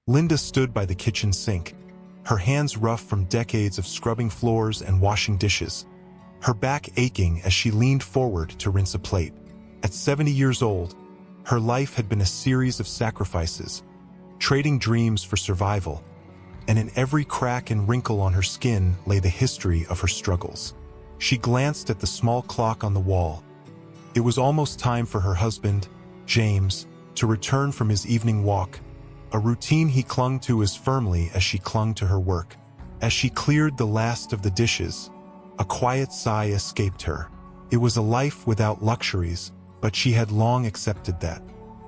Linda stood by the kitchen sink, her hands rough from decades of scrubbing floors and washing dishes, her back aching as she leaned forward to rinse a plate. At 70 years old, her life had been a series of sacrifices, trading dreams for survival, and in every crack and wrinkle on her skin lay the history of her struggles. She glanced at the small clock on the wall. It was almost time for her husband, James, to return from his evening walk, a routine he clung to as firmly as she clung to her work. As she cleared the last of the dishes, a quiet sigh escaped her. It was a life without luxuries, but she had long accepted that.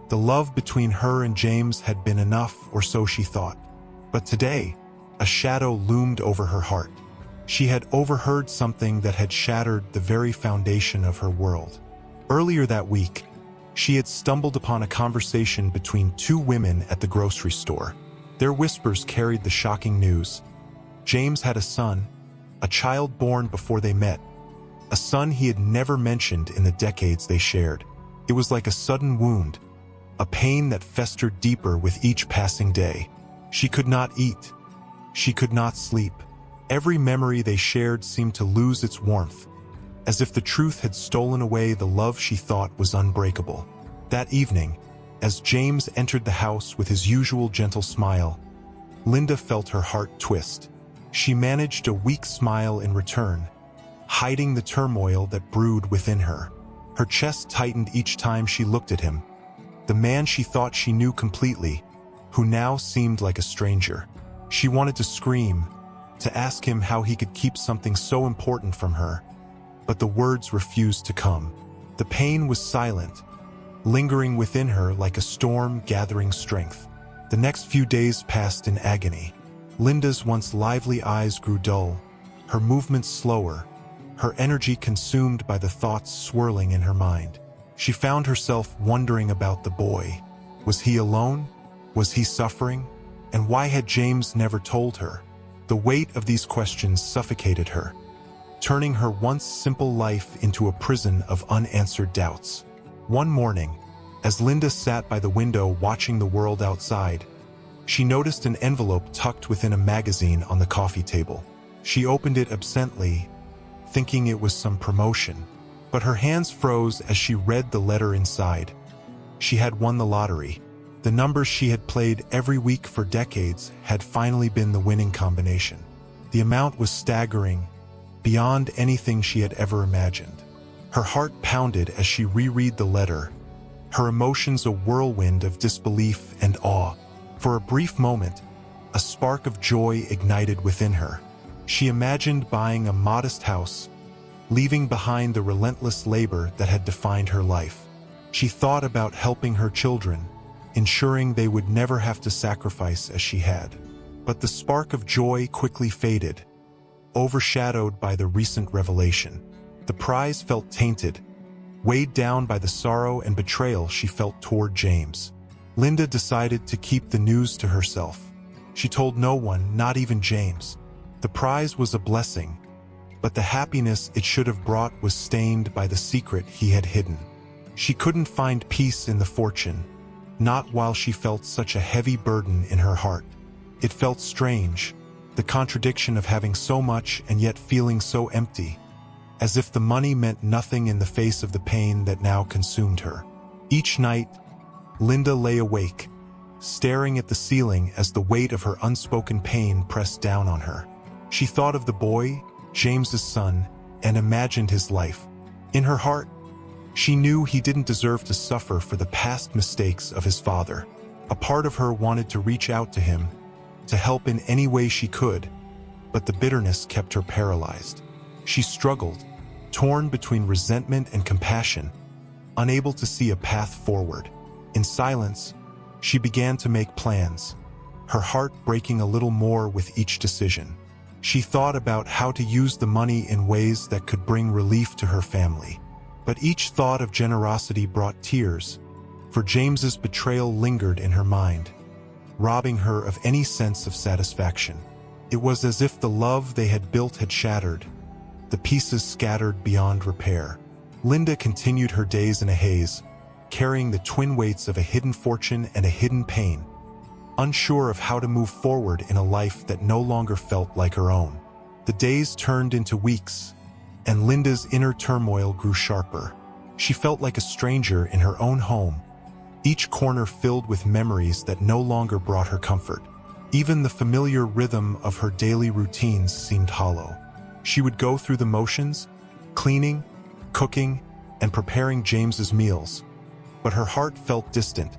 The love between her and James had been enough, or so she thought. But today, a shadow loomed over her heart. She had overheard something that had shattered the very foundation of her world. Earlier that week, she had stumbled upon a conversation between two women at the grocery store. Their whispers carried the shocking news. James had a son, a child born before they met, a son he had never mentioned in the decades they shared. It was like a sudden wound, a pain that festered deeper with each passing day. She could not eat. She could not sleep. Every memory they shared seemed to lose its warmth, as if the truth had stolen away the love she thought was unbreakable. That evening, as James entered the house with his usual gentle smile, Linda felt her heart twist. She managed a weak smile in return, hiding the turmoil that brewed within her. Her chest tightened each time she looked at him, the man she thought she knew completely, who now seemed like a stranger. She wanted to scream, to ask him how he could keep something so important from her, but the words refused to come. The pain was silent, lingering within her like a storm gathering strength. The next few days passed in agony. Linda's once lively eyes grew dull, her movements slower, her energy consumed by the thoughts swirling in her mind. She found herself wondering about the boy. Was he alone? Was he suffering? And why had James never told her? The weight of these questions suffocated her, turning her once simple life into a prison of unanswered doubts. One morning, as Linda sat by the window watching the world outside, she noticed an envelope tucked within a magazine on the coffee table. She opened it absently, thinking it was some promotion, but her hands froze as she read the letter inside. She had won the lottery. The numbers she had played every week for decades had finally been the winning combination. The amount was staggering, beyond anything she had ever imagined. Her heart pounded as she reread the letter, her emotions a whirlwind of disbelief and awe. For a brief moment, a spark of joy ignited within her. She imagined buying a modest house, leaving behind the relentless labor that had defined her life. She thought about helping her children, ensuring they would never have to sacrifice as she had. But the spark of joy quickly faded, overshadowed by the recent revelation. The prize felt tainted, weighed down by the sorrow and betrayal she felt toward James. Linda decided to keep the news to herself. She told no one, not even James. The prize was a blessing, but the happiness it should have brought was stained by the secret he had hidden. She couldn't find peace in the fortune, not while she felt such a heavy burden in her heart. It felt strange, the contradiction of having so much and yet feeling so empty, as if the money meant nothing in the face of the pain that now consumed her. Each night, Linda lay awake, staring at the ceiling as the weight of her unspoken pain pressed down on her. She thought of the boy, James's son, and imagined his life. In her heart, she knew he didn't deserve to suffer for the past mistakes of his father. A part of her wanted to reach out to him, to help in any way she could, but the bitterness kept her paralyzed. She struggled, torn between resentment and compassion, unable to see a path forward. In silence, she began to make plans, her heart breaking a little more with each decision. She thought about how to use the money in ways that could bring relief to her family. But each thought of generosity brought tears, for James's betrayal lingered in her mind, robbing her of any sense of satisfaction. It was as if the love they had built had shattered, the pieces scattered beyond repair. Linda continued her days in a haze, carrying the twin weights of a hidden fortune and a hidden pain. unsure of how to move forward in a life that no longer felt like her own. The days turned into weeks, and Linda's inner turmoil grew sharper. She felt like a stranger in her own home, each corner filled with memories that no longer brought her comfort. Even the familiar rhythm of her daily routines seemed hollow. She would go through the motions, cleaning, cooking, and preparing James's meals, but her heart felt distant,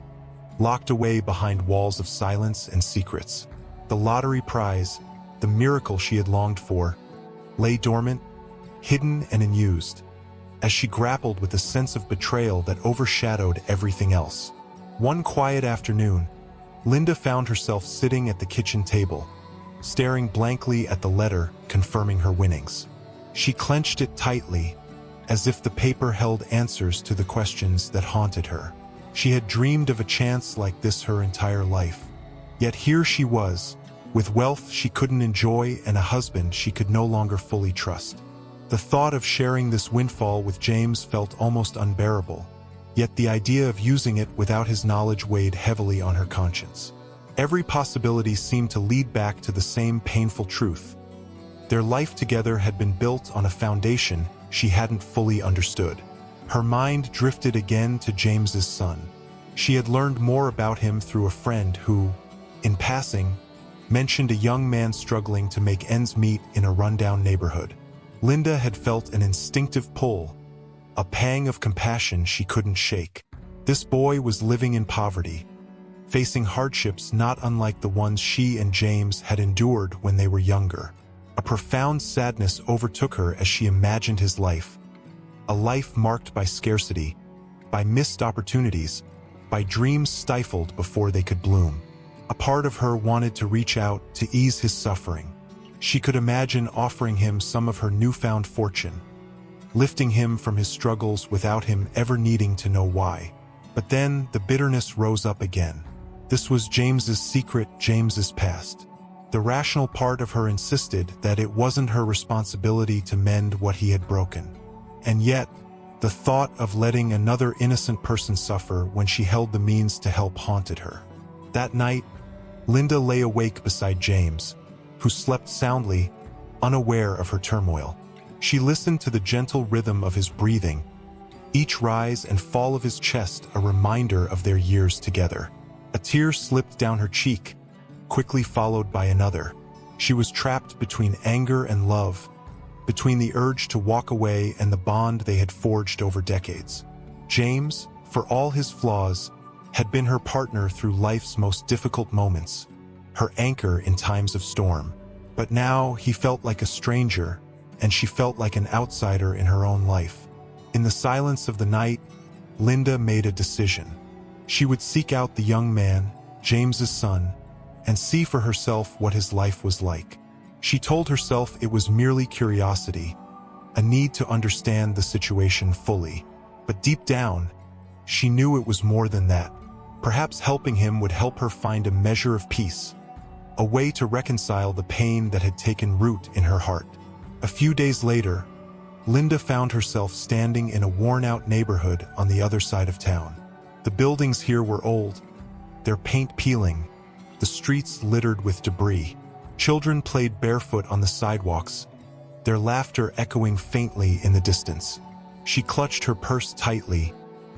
locked away behind walls of silence and secrets. The lottery prize, the miracle she had longed for, lay dormant, hidden and unused, as she grappled with a sense of betrayal that overshadowed everything else. One quiet afternoon, Linda found herself sitting at the kitchen table, staring blankly at the letter confirming her winnings. She clenched it tightly, as if the paper held answers to the questions that haunted her. She had dreamed of a chance like this her entire life. Yet here she was, with wealth she couldn't enjoy and a husband she could no longer fully trust. The thought of sharing this windfall with James felt almost unbearable, yet the idea of using it without his knowledge weighed heavily on her conscience. Every possibility seemed to lead back to the same painful truth. Their life together had been built on a foundation she hadn't fully understood. Her mind drifted again to James's son. She had learned more about him through a friend who, in passing, mentioned a young man struggling to make ends meet in a rundown neighborhood. Linda had felt an instinctive pull, a pang of compassion she couldn't shake. This boy was living in poverty, facing hardships not unlike the ones she and James had endured when they were younger. A profound sadness overtook her as she imagined his life, a life marked by scarcity, by missed opportunities, by dreams stifled before they could bloom. A part of her wanted to reach out to ease his suffering. She could imagine offering him some of her newfound fortune, lifting him from his struggles without him ever needing to know why. But then the bitterness rose up again. This was James's secret, James's past. The rational part of her insisted that it wasn't her responsibility to mend what he had broken. And yet, the thought of letting another innocent person suffer when she held the means to help haunted her. That night, Linda lay awake beside James, who slept soundly, unaware of her turmoil. She listened to the gentle rhythm of his breathing, each rise and fall of his chest a reminder of their years together. A tear slipped down her cheek, quickly followed by another. She was trapped between anger and love, between the urge to walk away and the bond they had forged over decades. James, for all his flaws, had been her partner through life's most difficult moments, her anchor in times of storm. But now he felt like a stranger, and she felt like an outsider in her own life. In the silence of the night, Linda made a decision. She would seek out the young man, James's son, and see for herself what his life was like. She told herself it was merely curiosity, a need to understand the situation fully. But deep down, she knew it was more than that. Perhaps helping him would help her find a measure of peace, a way to reconcile the pain that had taken root in her heart. A few days later, Linda found herself standing in a worn-out neighborhood on the other side of town. The buildings here were old, their paint peeling, the streets littered with debris. Children played barefoot on the sidewalks, their laughter echoing faintly in the distance. She clutched her purse tightly,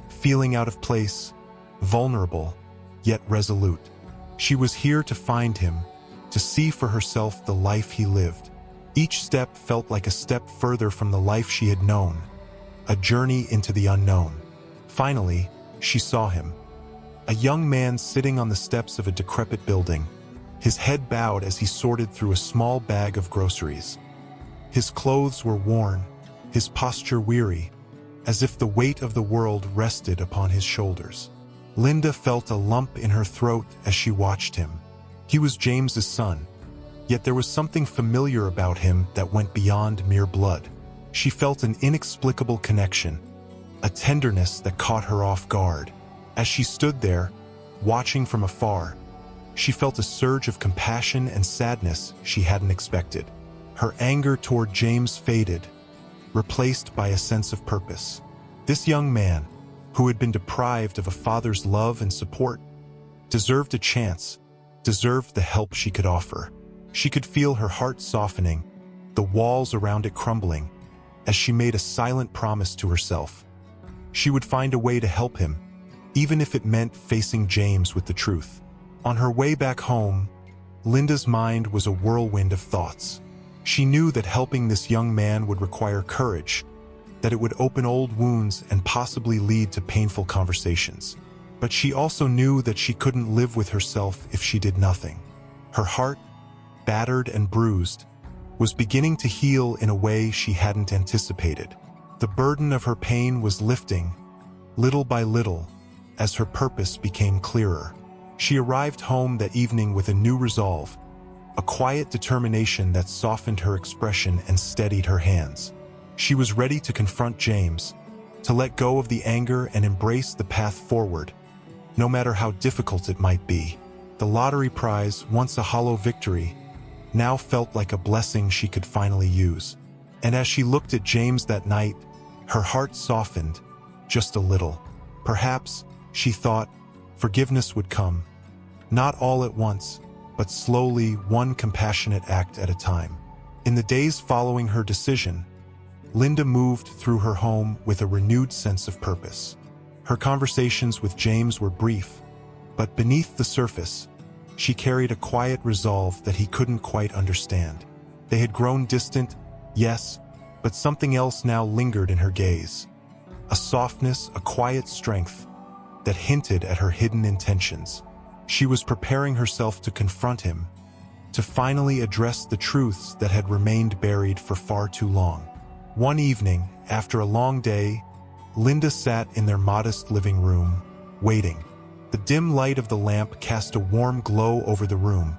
feeling out of place, vulnerable, yet resolute. She was here to find him, to see for herself the life he lived. Each step felt like a step further from the life she had known, a journey into the unknown. Finally, she saw him. A young man sitting on the steps of a decrepit building, his head bowed as he sorted through a small bag of groceries. His clothes were worn, his posture weary, as if the weight of the world rested upon his shoulders. Linda felt a lump in her throat as she watched him. He was James's son, yet there was something familiar about him that went beyond mere blood. She felt an inexplicable connection, a tenderness that caught her off guard. As she stood there, watching from afar, she felt a surge of compassion and sadness she hadn't expected. Her anger toward James faded, replaced by a sense of purpose. This young man, who had been deprived of a father's love and support, deserved a chance, deserved the help she could offer. She could feel her heart softening, the walls around it crumbling, as she made a silent promise to herself. She would find a way to help him, even if it meant facing James with the truth. On her way back home, Linda's mind was a whirlwind of thoughts. She knew that helping this young man would require courage, that it would open old wounds and possibly lead to painful conversations. But she also knew that she couldn't live with herself if she did nothing. Her heart, battered and bruised, was beginning to heal in a way she hadn't anticipated. The burden of her pain was lifting, little by little, as her purpose became clearer. She arrived home that evening with a new resolve, a quiet determination that softened her expression and steadied her hands. She was ready to confront James, to let go of the anger and embrace the path forward, no matter how difficult it might be. The lottery prize, once a hollow victory, now felt like a blessing she could finally use. And as she looked at James that night, her heart softened, just a little. Perhaps, she thought, forgiveness would come. Not all at once, but slowly, one compassionate act at a time. In the days following her decision, Linda moved through her home with a renewed sense of purpose. Her conversations with James were brief, but beneath the surface, she carried a quiet resolve that he couldn't quite understand. They had grown distant, yes, but something else now lingered in her gaze. A softness, a quiet strength that hinted at her hidden intentions. She was preparing herself to confront him, to finally address the truths that had remained buried for far too long. One evening, after a long day, Linda sat in their modest living room, waiting. The dim light of the lamp cast a warm glow over the room,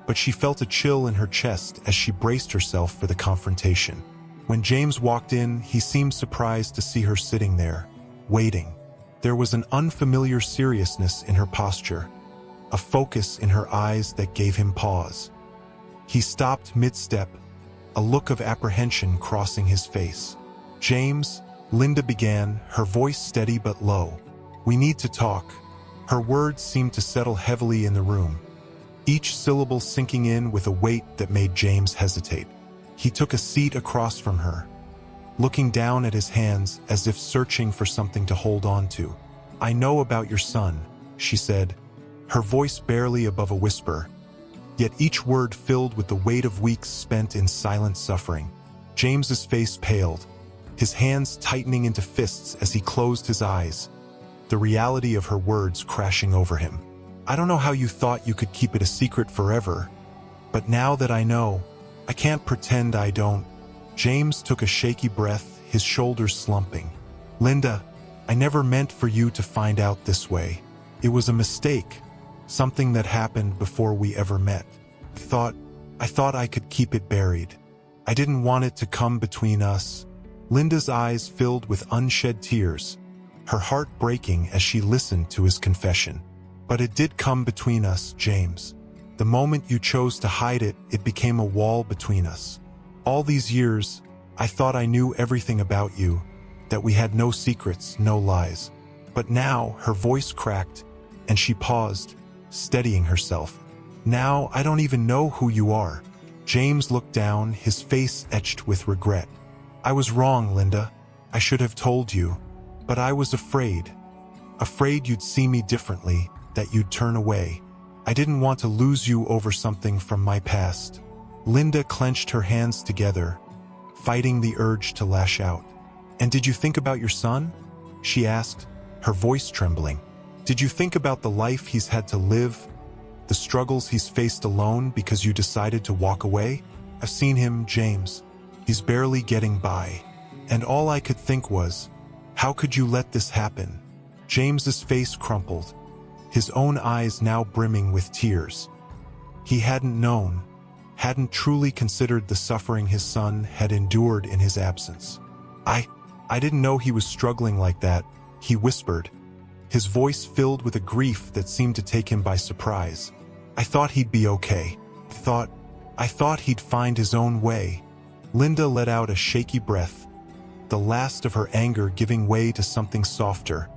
but she felt a chill in her chest as she braced herself for the confrontation. When James walked in, he seemed surprised to see her sitting there, waiting. There was an unfamiliar seriousness in her posture, a focus in her eyes that gave him pause. He stopped mid-step, a look of apprehension crossing his face. "James," Linda began, her voice steady but low. "We need to talk." Her words seemed to settle heavily in the room, each syllable sinking in with a weight that made James hesitate. He took a seat across from her, looking down at his hands as if searching for something to hold on to. "I know about your son," she said, her voice barely above a whisper, yet each word filled with the weight of weeks spent in silent suffering. James's face paled, his hands tightening into fists as he closed his eyes, the reality of her words crashing over him. "I don't know how you thought you could keep it a secret forever, but now that I know, I can't pretend I don't." James took a shaky breath, his shoulders slumping. "Linda, I never meant for you to find out this way. It was a mistake, something that happened before we ever met. I thought I could keep it buried. I didn't want it to come between us." Linda's eyes filled with unshed tears, her heart breaking as she listened to his confession. "But it did come between us, James. The moment you chose to hide it, it became a wall between us. All these years, I thought I knew everything about you, that we had no secrets, no lies. But now," her voice cracked, and she paused, steadying herself. "Now I don't even know who you are." James looked down, his face etched with regret. "I was wrong, Linda. I should have told you. But I was afraid. Afraid you'd see me differently, that you'd turn away. I didn't want to lose you over something from my past." Linda clenched her hands together, fighting the urge to lash out. "And did you think about your son?" she asked, her voice trembling. "Did you think about the life he's had to live, the struggles he's faced alone because you decided to walk away? I've seen him, James. He's barely getting by. And all I could think was, how could you let this happen?" James's face crumpled, his own eyes now brimming with tears. He hadn't known, hadn't truly considered the suffering his son had endured in his absence. I didn't know he was struggling like that," he whispered, his voice filled with a grief that seemed to take him by surprise. "I thought he'd be okay. I thought he'd find his own way." Linda let out a shaky breath, the last of her anger giving way to something softer,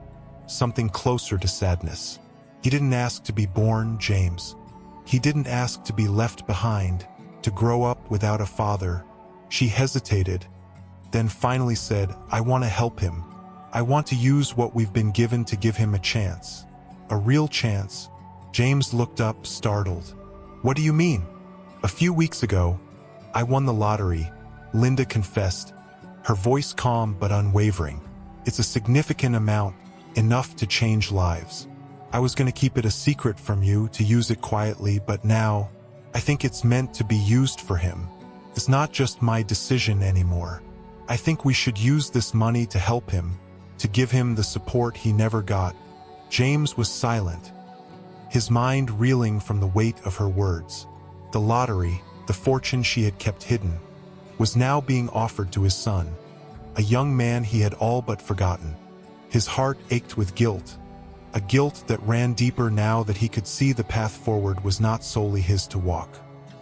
something closer to sadness. "He didn't ask to be born, James. He didn't ask to be left behind, to grow up without a father. She hesitated, then finally said, I want to help him. I want to use what we've been given to give him a chance. A real chance. James looked up, startled. What do you mean? A few weeks ago, I won the lottery, Linda confessed, her voice calm but unwavering. It's a significant amount, enough to change lives. I was going to keep it a secret from you, to use it quietly, but now, I think it's meant to be used for him. It's not just my decision anymore. I think we should use this money to help him, to give him the support he never got. James was silent, his mind reeling from the weight of her words. The lottery, the fortune she had kept hidden, was now being offered to his son, a young man he had all but forgotten. His heart ached with guilt, a guilt that ran deeper now that he could see the path forward was not solely his to walk.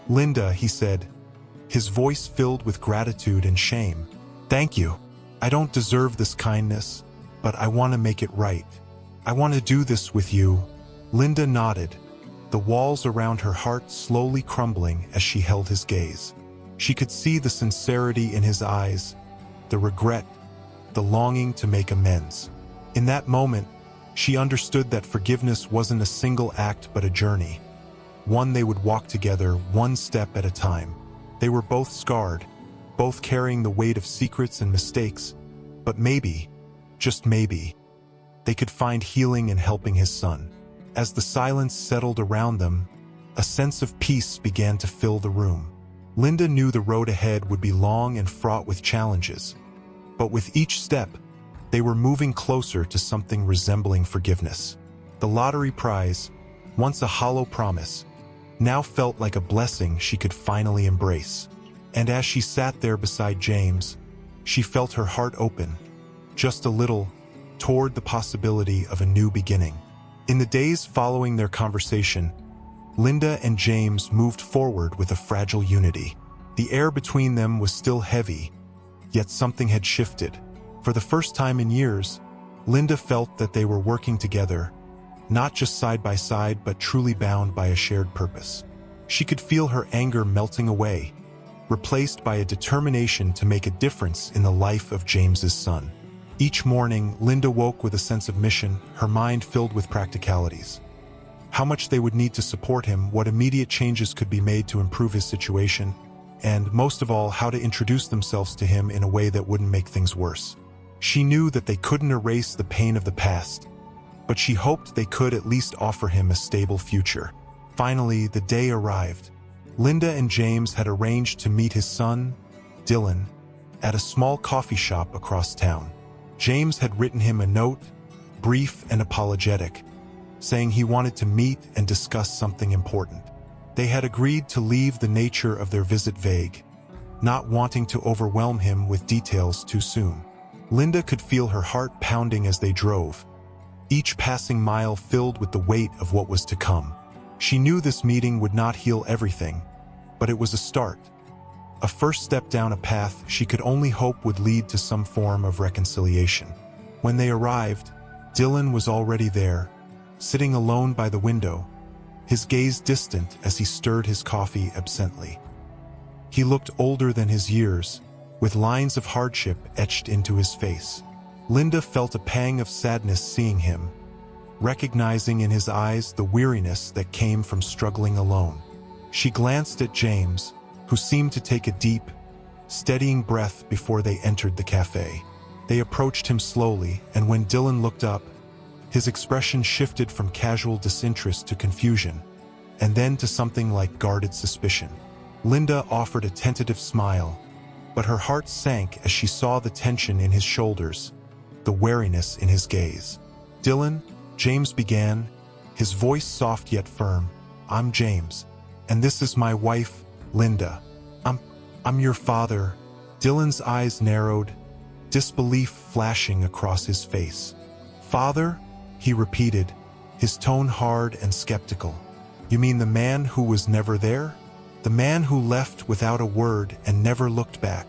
Linda, he said, his voice filled with gratitude and shame. Thank you. I don't deserve this kindness, but I want to make it right. I want to do this with you. Linda nodded, the walls around her heart slowly crumbling as she held his gaze. She could see the sincerity in his eyes, the regret, the longing to make amends. In that moment, she understood that forgiveness wasn't a single act but a journey, one they would walk together, one step at a time. They were both scarred, both carrying the weight of secrets and mistakes, but maybe, just maybe, they could find healing in helping his son. As the silence settled around them, a sense of peace began to fill the room. Linda knew the road ahead would be long and fraught with challenges, but with each step, they were moving closer to something resembling forgiveness. The lottery prize, once a hollow promise, now felt like a blessing she could finally embrace. And as she sat there beside James, she felt her heart open, just a little, toward the possibility of a new beginning. In the days following their conversation, Linda and James moved forward with a fragile unity. The air between them was still heavy, yet something had shifted. For the first time in years, Linda felt that they were working together, not just side by side but truly bound by a shared purpose. She could feel her anger melting away, replaced by a determination to make a difference in the life of James's son. Each morning, Linda woke with a sense of mission, her mind filled with practicalities. How much they would need to support him, what immediate changes could be made to improve his situation, and most of all, how to introduce themselves to him in a way that wouldn't make things worse. She knew that they couldn't erase the pain of the past, but she hoped they could at least offer him a stable future. Finally, the day arrived. Linda and James had arranged to meet his son, Dylan, at a small coffee shop across town. James had written him a note, brief and apologetic, saying he wanted to meet and discuss something important. They had agreed to leave the nature of their visit vague, not wanting to overwhelm him with details too soon. Linda could feel her heart pounding as they drove, each passing mile filled with the weight of what was to come. She knew this meeting would not heal everything, but it was a start, a first step down a path she could only hope would lead to some form of reconciliation. When they arrived, Dylan was already there, sitting alone by the window, his gaze distant as he stirred his coffee absently. He looked older than his years, with lines of hardship etched into his face. Linda felt a pang of sadness seeing him, recognizing in his eyes the weariness that came from struggling alone. She glanced at James, who seemed to take a deep, steadying breath before they entered the cafe. They approached him slowly, and when Dylan looked up, his expression shifted from casual disinterest to confusion, and then to something like guarded suspicion. Linda offered a tentative smile, but her heart sank as she saw the tension in his shoulders, the wariness in his gaze. Dylan, James began, his voice soft yet firm. I'm James, and this is my wife, Linda. I'm your father. Dylan's eyes narrowed, disbelief flashing across his face. Father? He repeated, his tone hard and skeptical. You mean the man who was never there? The man who left without a word and never looked back?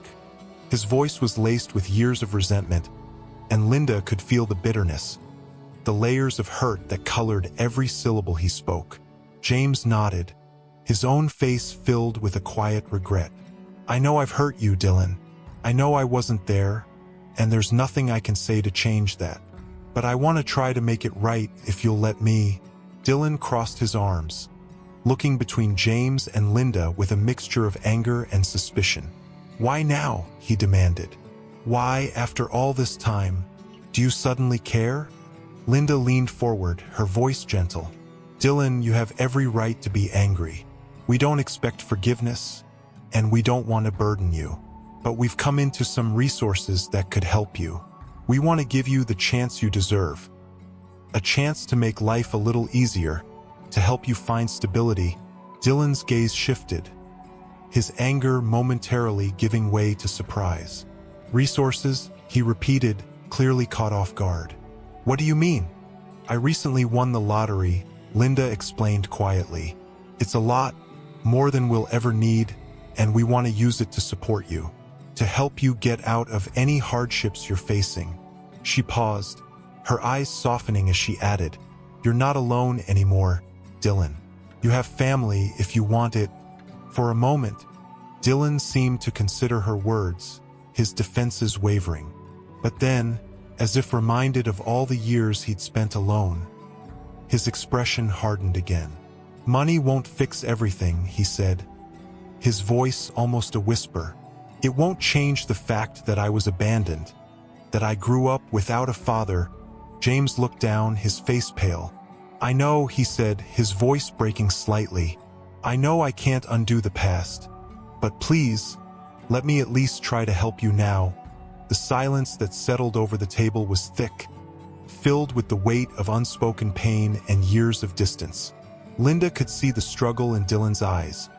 His voice was laced with years of resentment, and Linda could feel the bitterness, the layers of hurt that colored every syllable he spoke. James nodded, his own face filled with a quiet regret. "I know I've hurt you, Dylan. I know I wasn't there, and there's nothing I can say to change that. But I want to try to make it right if you'll let me." Dylan crossed his arms, looking between James and Linda with a mixture of anger and suspicion. "Why now?" he demanded. "Why, after all this time? Do you suddenly care?" Linda leaned forward, her voice gentle. "Dylan, you have every right to be angry. We don't expect forgiveness, and we don't want to burden you. But we've come into some resources that could help you. We want to give you the chance you deserve. A chance to make life a little easier, to help you find stability." Dylan's gaze shifted, his anger momentarily giving way to surprise. "Resources?" he repeated, clearly caught off guard. "What do you mean?" "I recently won the lottery," Linda explained quietly. "It's a lot, more than we'll ever need, and we want to use it to support you, to help you get out of any hardships you're facing." She paused, her eyes softening as she added, "You're not alone anymore, Dylan. You have family if you want it." For a moment, Dylan seemed to consider her words, his defenses wavering. But then, as if reminded of all the years he'd spent alone, his expression hardened again. "Money won't fix everything," he said, his voice almost a whisper. "It won't change the fact that I was abandoned, that I grew up without a father." James looked down, his face pale. "I know," he said, his voice breaking slightly. "I know I can't undo the past. But please, let me at least try to help you now." The silence that settled over the table was thick, filled with the weight of unspoken pain and years of distance. Linda could see the struggle in Dylan's eyes,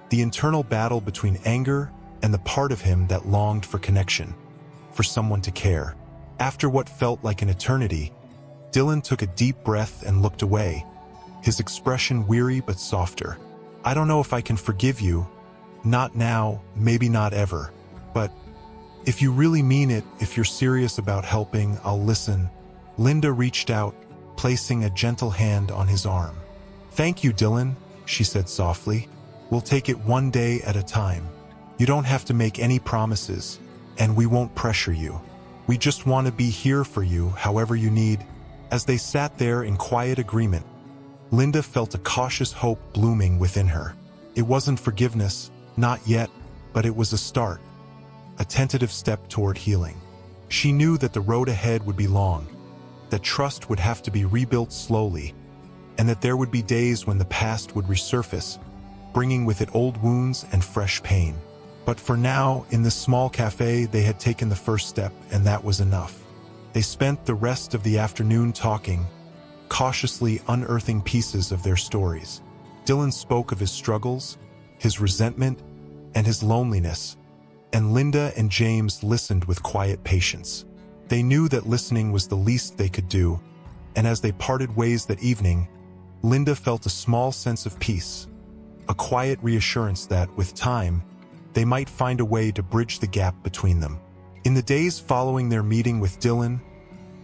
the internal battle between anger and the part of him that longed for connection, for someone to care. After what felt like an eternity, Dylan took a deep breath and looked away, his expression weary but softer. "I don't know if I can forgive you. Not now, maybe not ever. But if you really mean it, if you're serious about helping, I'll listen." Linda reached out, placing a gentle hand on his arm. "Thank you, Dylan," she said softly. "We'll take it one day at a time. You don't have to make any promises, and we won't pressure you. We just want to be here for you, however you need." As they sat there in quiet agreement, Linda felt a cautious hope blooming within her. It wasn't forgiveness, not yet, but it was a start, a tentative step toward healing. She knew that the road ahead would be long, that trust would have to be rebuilt slowly, and that there would be days when the past would resurface, bringing with it old wounds and fresh pain. But for now, in this small cafe, they had taken the first step, and that was enough. They spent the rest of the afternoon talking, cautiously unearthing pieces of their stories. Dylan spoke of his struggles, his resentment, and his loneliness, and Linda and James listened with quiet patience. They knew that listening was the least they could do, and as they parted ways that evening, Linda felt a small sense of peace, a quiet reassurance that, with time, they might find a way to bridge the gap between them. In the days following their meeting with Dylan,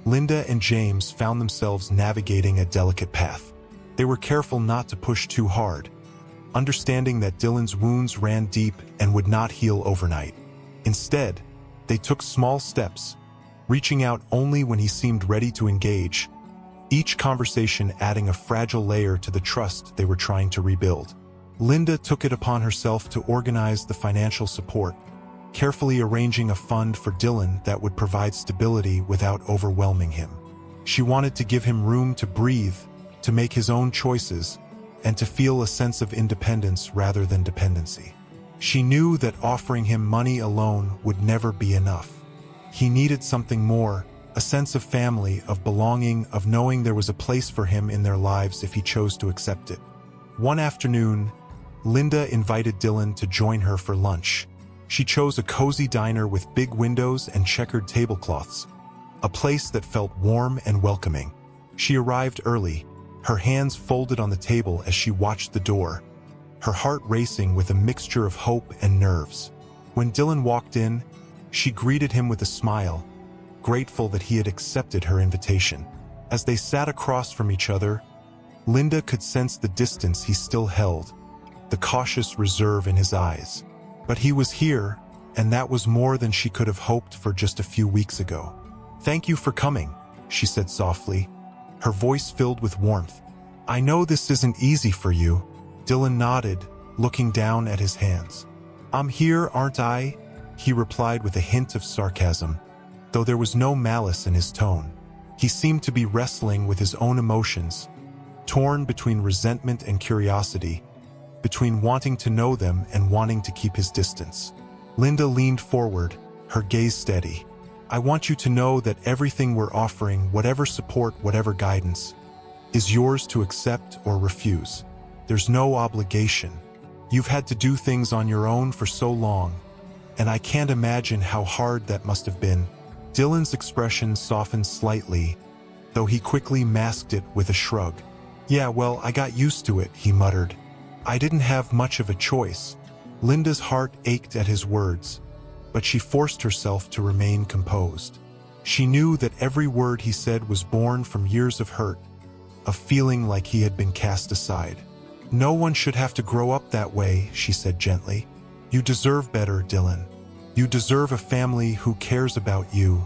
Linda and James found themselves navigating a delicate path. They were careful not to push too hard, understanding that Dylan's wounds ran deep and would not heal overnight. Instead, they took small steps, reaching out only when he seemed ready to engage, each conversation adding a fragile layer to the trust they were trying to rebuild. Linda took it upon herself to organize the financial support, carefully arranging a fund for Dylan that would provide stability without overwhelming him. She wanted to give him room to breathe, to make his own choices, and to feel a sense of independence rather than dependency. She knew that offering him money alone would never be enough. He needed something more, a sense of family, of belonging, of knowing there was a place for him in their lives if he chose to accept it. One afternoon, Linda invited Dylan to join her for lunch. She chose a cozy diner with big windows and checkered tablecloths, a place that felt warm and welcoming. She arrived early, her hands folded on the table as she watched the door, her heart racing with a mixture of hope and nerves. When Dylan walked in, she greeted him with a smile, grateful that he had accepted her invitation. As they sat across from each other, Linda could sense the distance he still held, the cautious reserve in his eyes. But he was here, and that was more than she could have hoped for just a few weeks ago. "Thank you for coming," she said softly, her voice filled with warmth. "I know this isn't easy for you." Dylan nodded, looking down at his hands. "I'm here, aren't I?" he replied with a hint of sarcasm, though there was no malice in his tone. He seemed to be wrestling with his own emotions, torn between resentment and curiosity, between wanting to know them and wanting to keep his distance. Linda leaned forward, her gaze steady. "I want you to know that everything we're offering, whatever support, whatever guidance, is yours to accept or refuse. There's no obligation. You've had to do things on your own for so long, and I can't imagine how hard that must have been." Dylan's expression softened slightly, though he quickly masked it with a shrug. "Yeah, well, I got used to it," he muttered. "I didn't have much of a choice." Linda's heart ached at his words, but she forced herself to remain composed. She knew that every word he said was born from years of hurt, of feeling like he had been cast aside. "No one should have to grow up that way," she said gently. "You deserve better, Dylan. You deserve a family who cares about you."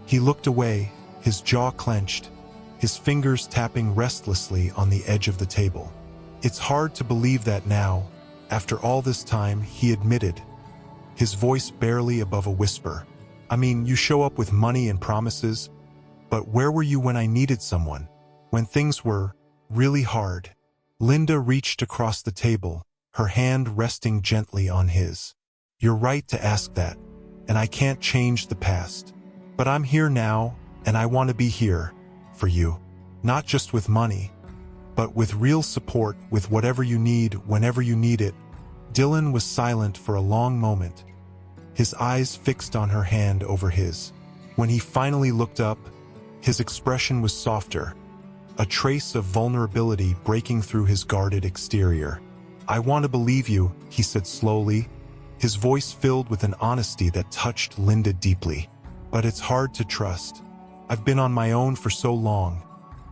He looked away, his jaw clenched, his fingers tapping restlessly on the edge of the table. "It's hard to believe that now, after all this time," he admitted, his voice barely above a whisper. "I mean, you show up with money and promises, but where were you when I needed someone? When things were really hard?" Linda reached across the table, her hand resting gently on his. "You're right to ask that, and I can't change the past. But I'm here now, and I want to be here for you. Not just with money, but with real support, with whatever you need, whenever you need it." Dylan was silent for a long moment, his eyes fixed on her hand over his. When he finally looked up, his expression was softer, a trace of vulnerability breaking through his guarded exterior. "I want to believe you," he said slowly, his voice filled with an honesty that touched Linda deeply. "But it's hard to trust. I've been on my own for so long,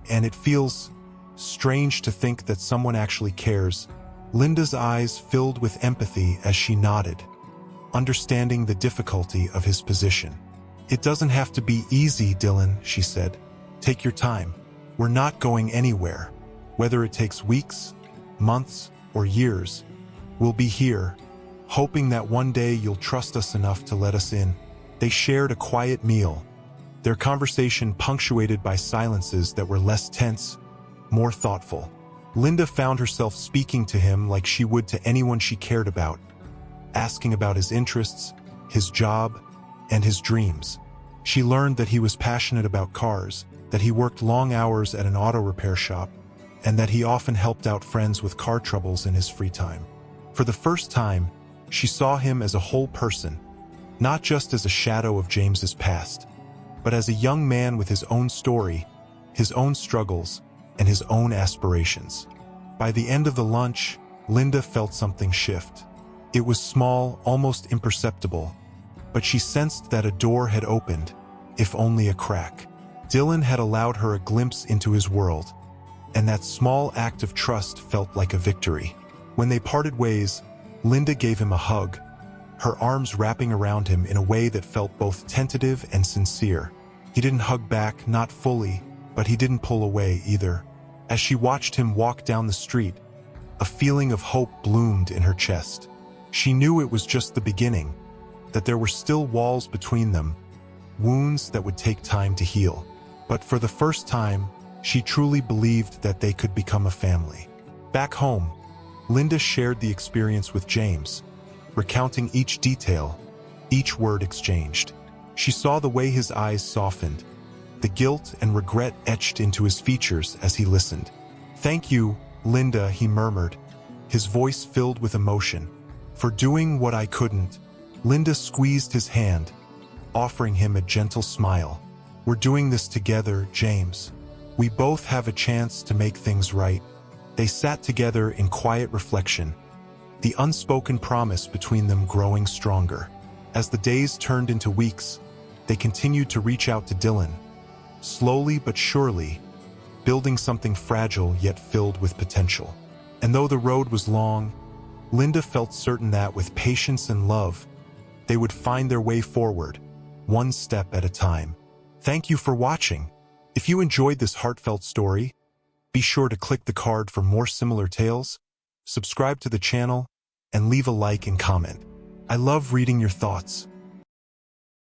and it feels strange to think that someone actually cares." Linda's eyes filled with empathy as she nodded, understanding the difficulty of his position. "It doesn't have to be easy, Dylan," she said. "Take your time. We're not going anywhere. Whether it takes weeks, months, or years, we'll be here, hoping that one day you'll trust us enough to let us in." They shared a quiet meal, their conversation punctuated by silences that were less tense, more thoughtful. Linda found herself speaking to him like she would to anyone she cared about, asking about his interests, his job, and his dreams. She learned that he was passionate about cars, that he worked long hours at an auto repair shop, and that he often helped out friends with car troubles in his free time. For the first time, she saw him as a whole person, not just as a shadow of James's past, but as a young man with his own story, his own struggles, and his own aspirations. By the end of the lunch, Linda felt something shift. It was small, almost imperceptible, but she sensed that a door had opened, if only a crack. Dylan had allowed her a glimpse into his world, and that small act of trust felt like a victory. When they parted ways, Linda gave him a hug, her arms wrapping around him in a way that felt both tentative and sincere. He didn't hug back, not fully, but he didn't pull away either. As she watched him walk down the street, a feeling of hope bloomed in her chest. She knew it was just the beginning, that there were still walls between them, wounds that would take time to heal. But for the first time, she truly believed that they could become a family. Back home, Linda shared the experience with James, recounting each detail, each word exchanged. She saw the way his eyes softened, the guilt and regret etched into his features as he listened. "Thank you, Linda," he murmured, his voice filled with emotion. "For doing what I couldn't." Linda squeezed his hand, offering him a gentle smile. "We're doing this together, James. We both have a chance to make things right." They sat together in quiet reflection, the unspoken promise between them growing stronger. As the days turned into weeks, they continued to reach out to Dylan, slowly but surely, building something fragile yet filled with potential. And though the road was long, Linda felt certain that with patience and love, they would find their way forward, one step at a time. Thank you for watching. If you enjoyed this heartfelt story, be sure to click the card for more similar tales, subscribe to the channel, and leave a like and comment. I love reading your thoughts.